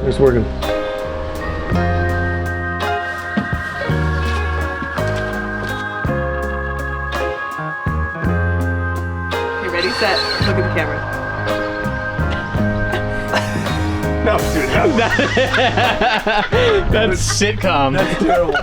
It's working. Okay, ready, set, look at the camera. No, dude. That's sitcom. That's terrible.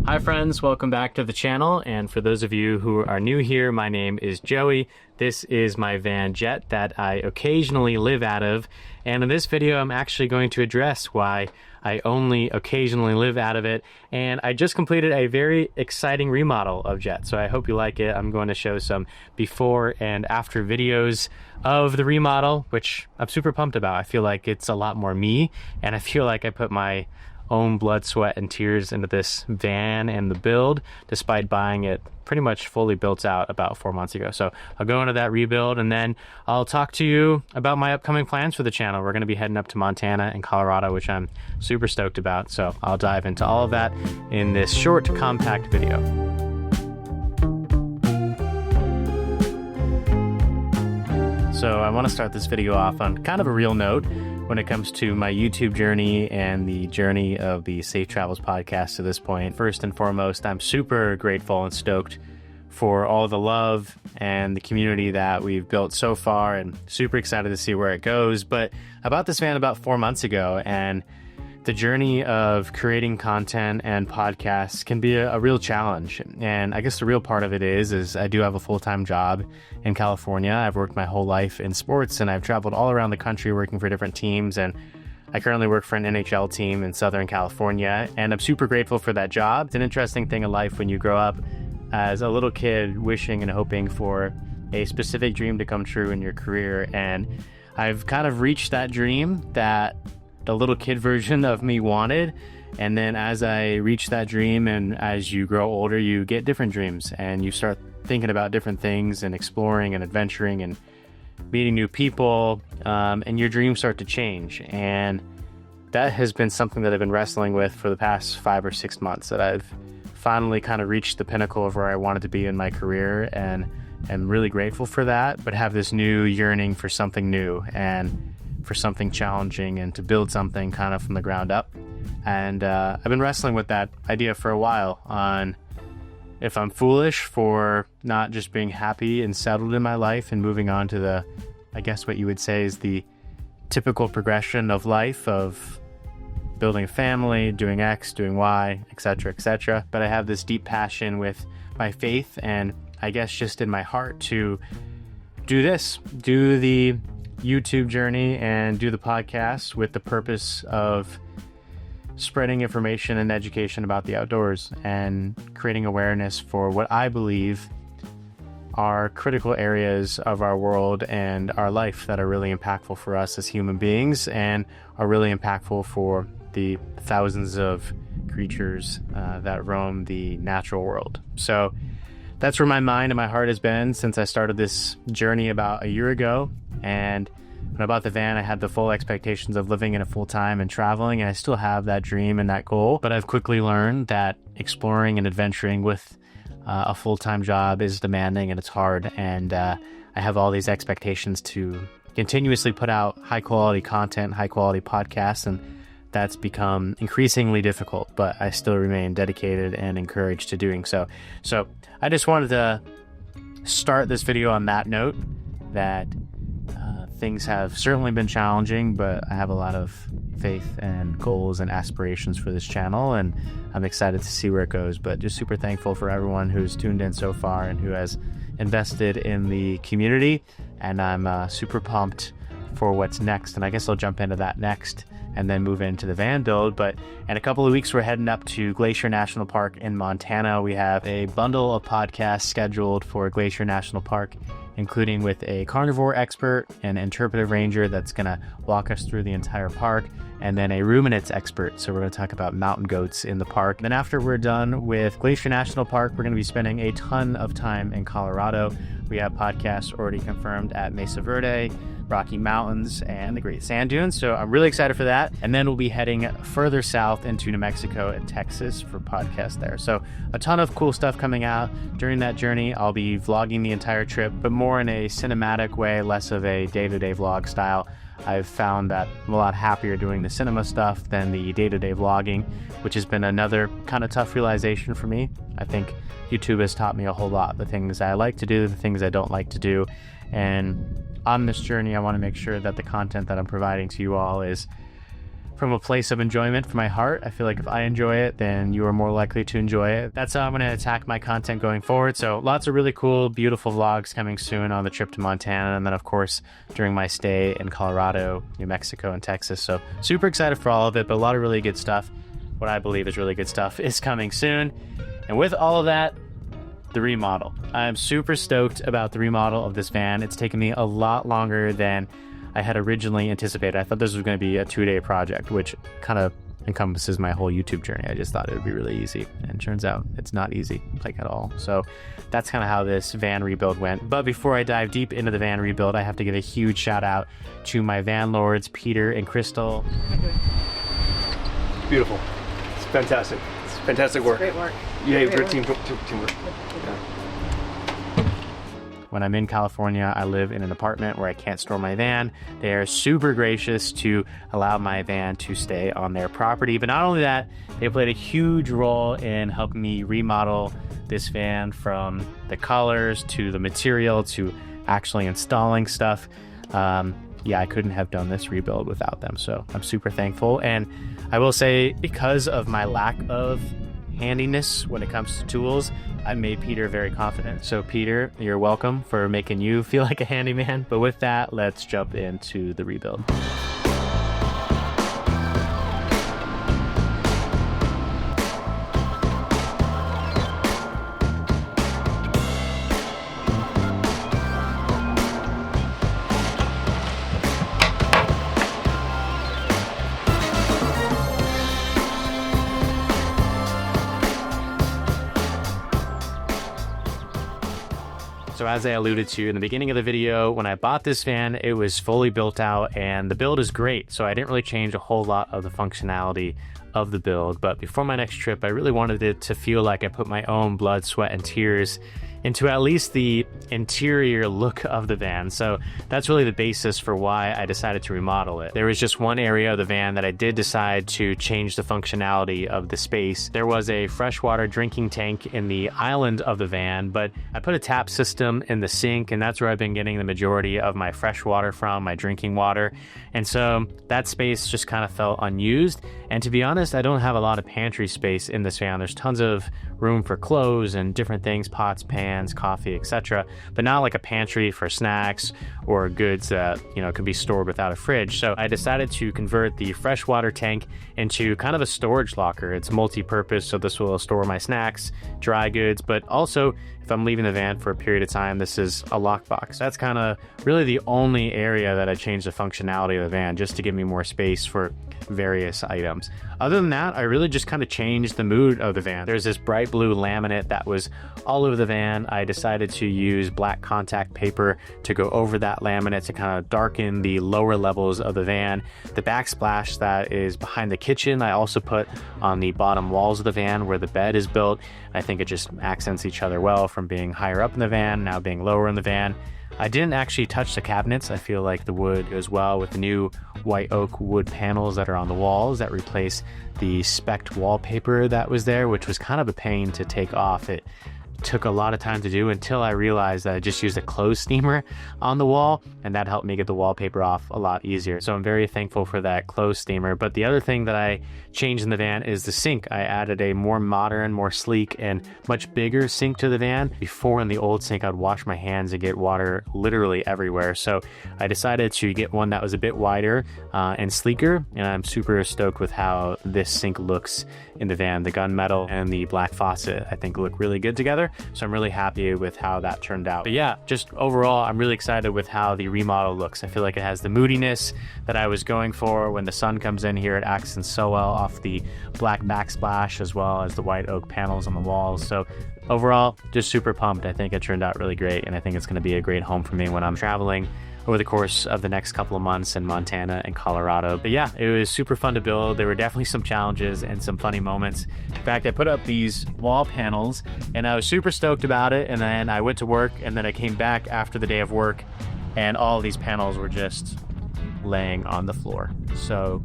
Hi friends, welcome back to the channel, and for those of you who are new here, my name is Joey. This is my van jet that I occasionally live out of, and in this video I'm actually going to address why I only occasionally live out of it, and I just completed a very exciting remodel of Jet, so I hope you like it. I'm going to show some before and after videos of the remodel, which I'm super pumped about. I feel like it's a lot more me, and I feel like I put my own blood, sweat, and tears into this van and the build, despite buying it pretty much fully built out about 4 months ago. So I'll go into that rebuild, and then I'll talk to you about my upcoming plans for the channel. We're going to be heading up to Montana and Colorado, which I'm super stoked about. So I'll dive into all of that in this short, compact video. So I want to start this video off on kind of a real note when it comes to my YouTube journey and the journey of the Safe Travels podcast to this point. First and foremost, I'm super grateful and stoked for all the love and the community that we've built so far, and super excited to see where it goes. But I bought this van about 4 months ago, and the journey of creating content and podcasts can be a real challenge. And I guess the real part of it is I do have a full-time job in California. I've worked my whole life in sports, and I've traveled all around the country working for different teams. And I currently work for an NHL team in Southern California, and I'm super grateful for that job. It's an interesting thing in life when you grow up as a little kid wishing and hoping for a specific dream to come true in your career. And I've kind of reached that dream that the little kid version of me wanted. And then as I reach that dream, and as you grow older, you get different dreams, and you start thinking about different things and exploring and adventuring and meeting new people, and your dreams start to change. And that has been something that I've been wrestling with for the past 5 or 6 months, that I've finally kind of reached the pinnacle of where I wanted to be in my career, and I'm really grateful for that, but have this new yearning for something new and for something challenging, and to build something kind of from the ground up. And I've been wrestling with that idea for a while, on if I'm foolish for not just being happy and settled in my life and moving on to the, I guess what you would say is the typical progression of life, of building a family, doing X, doing Y, etc., etc. But I have this deep passion with my faith, and I guess just in my heart, to do the YouTube journey and do the podcast with the purpose of spreading information and education about the outdoors, and creating awareness for what I believe are critical areas of our world and our life that are really impactful for us as human beings, and are really impactful for the thousands of creatures that roam the natural world. So that's where my mind and my heart has been since I started this journey about a year ago. And when I bought the van, I had the full expectations of living in a full-time and traveling, and I still have that dream and that goal. But I've quickly learned that exploring and adventuring with a full-time job is demanding, and it's hard. And I have all these expectations to continuously put out high-quality content, high-quality podcasts, and that's become increasingly difficult, but I still remain dedicated and encouraged to doing so. So I just wanted to start this video on that note, that things have certainly been challenging, but I have a lot of faith and goals and aspirations for this channel, and I'm excited to see where it goes. But just super thankful for everyone who's tuned in so far and who has invested in the community, and I'm super pumped for what's next. And I guess I'll jump into that next and then move into the van build. But in a couple of weeks, we're heading up to Glacier National Park in Montana. We have a bundle of podcasts scheduled for Glacier National Park including with a carnivore expert, an interpretive ranger that's going to walk us through the entire park, and then a ruminants expert. So we're going to talk about mountain goats in the park. Then after we're done with Glacier National Park, we're going to be spending a ton of time in Colorado. We have podcasts already confirmed at Mesa Verde, Rocky Mountains, and the Great Sand Dunes. So I'm really excited for that. And then we'll be heading further south into New Mexico and Texas for podcasts there. So a ton of cool stuff coming out during that journey. I'll be vlogging the entire trip, but more in a cinematic way, less of a day-to-day vlog style. I've found that I'm a lot happier doing the cinema stuff than the day-to-day vlogging, which has been another kind of tough realization for me. I think YouTube has taught me a whole lot, the things I like to do, the things I don't like to do. And on this journey, I want to make sure that the content that I'm providing to you all is from a place of enjoyment for my heart. I feel like if I enjoy it, then you are more likely to enjoy it. That's how I'm going to attack my content going forward. So lots of really cool, beautiful vlogs coming soon on the trip to Montana. And then, of course, during my stay in Colorado, New Mexico, and Texas. So super excited for all of it, but a lot of really good stuff. What I believe is really good stuff is coming soon. And with all of that, the remodel. I'm super stoked about the remodel of this van. It's taken me a lot longer than I had originally anticipated. I thought this was going to be a 2-day project, which kind of encompasses my whole YouTube journey. I just thought it would be really easy, and it turns out it's not easy, like at all. So that's kind of how this van rebuild went. But before I dive deep into the van rebuild, I have to give a huge shout out to my van lords, Peter and Crystal. Beautiful. It's fantastic. It's fantastic work. Great work. Yeah, great teamwork. When I'm in California, I live in an apartment where I can't store my van. They are super gracious to allow my van to stay on their property. But not only that, they played a huge role in helping me remodel this van, from the colors to the material to actually installing stuff. Yeah, I couldn't have done this rebuild without them. So I'm super thankful. And I will say, because of my lack of handiness when it comes to tools, I made Peter very confident. So Peter, you're welcome for making you feel like a handyman. But with that, let's jump into the rebuild. So as I alluded to in the beginning of the video, when I bought this van, it was fully built out and the build is great. So I didn't really change a whole lot of the functionality of the build. But before my next trip, I really wanted it to feel like I put my own blood, sweat, and tears into at least the interior look of the van. So that's really the basis for why I decided to remodel it. There was just one area of the van that I did decide to change the functionality of the space. There was a freshwater drinking tank in the island of the van, but I put a tap system in the sink, and that's where I've been getting the majority of my fresh water from, my drinking water. And so that space just kind of felt unused. And to be honest, I don't have a lot of pantry space in this van. There's tons of room for clothes and different things, pots, pans, coffee, etc., but not like a pantry for snacks or goods that, you know, could be stored without a fridge. So I decided to convert the freshwater tank into kind of a storage locker. It's multi-purpose, so this will store my snacks, dry goods, but also if I'm leaving the van for a period of time, this is a lockbox. That's kind of really the only area that I changed the functionality of the van, just to give me more space for various items. Other than that, I really just kind of changed the mood of the van. There's this bright blue laminate that was all over the van. I decided to use black contact paper to go over that laminate to kind of darken the lower levels of the van. The backsplash that is behind the kitchen, I also put on the bottom walls of the van where the bed is built. I think it just accents each other well, from being higher up in the van, now being lower in the van. I didn't actually touch the cabinets. I feel like the wood goes well with the new white oak wood panels that are on the walls that replace the specked wallpaper that was there, which was kind of a pain to take off. It took a lot of time to do until I realized that I just used a clothes steamer on the wall, and that helped me get the wallpaper off a lot easier. So I'm very thankful for that clothes steamer. But the other thing that I changed in the van is the sink. I added a more modern, more sleek, and much bigger sink to the van. Before, in the old sink, I'd wash my hands and get water literally everywhere. So I decided to get one that was a bit wider and sleeker, and I'm super stoked with how this sink looks in the van. The gunmetal and the black faucet, I think, look really good together. trailer. So I'm really happy with how that turned out. But yeah, just overall, I'm really excited with how the remodel looks. I feel like it has the moodiness that I was going for. When the sun comes in here, it accents so well off the black backsplash as well as the white oak panels on the walls. So overall, just super pumped. I think it turned out really great, and I think it's going to be a great home for me when I'm traveling over the course of the next couple of months in Montana and Colorado. But yeah, it was super fun to build. There were definitely some challenges and some funny moments. In fact, I put up these wall panels and I was super stoked about it. And then I went to work, and then I came back after the day of work, and all of these panels were just laying on the floor. So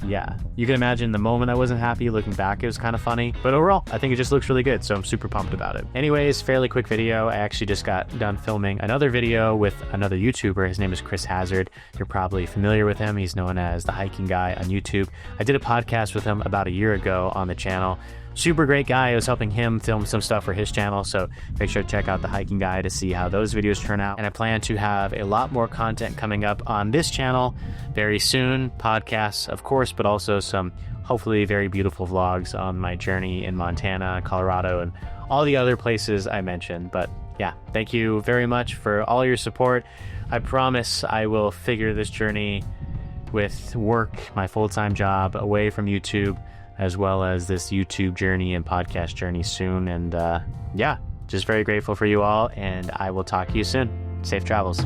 yeah, you can imagine the moment I wasn't happy. Looking back, it was kind of funny, but overall, I think it just looks really good, so I'm super pumped about it. Anyways, fairly quick video. I actually just got done filming another video with another YouTuber. His name is Chris Hazard. You're probably familiar with him. He's known as the hiking guy on YouTube. I did a podcast with him about a year ago on the channel. Super great guy. I was helping him film some stuff for his channel, so make sure to check out the hiking guy to see how those videos turn out. And I plan to have a lot more content coming up on this channel very soon. Podcasts, of course, but also some hopefully very beautiful vlogs on my journey in Montana, Colorado, and all the other places I mentioned. But yeah, thank you very much for all your support. I promise I will figure this journey with work, my full-time job, away from YouTube, as well as this YouTube journey and podcast journey soon. And yeah, just very grateful for you all, and I will talk to you soon. Safe travels.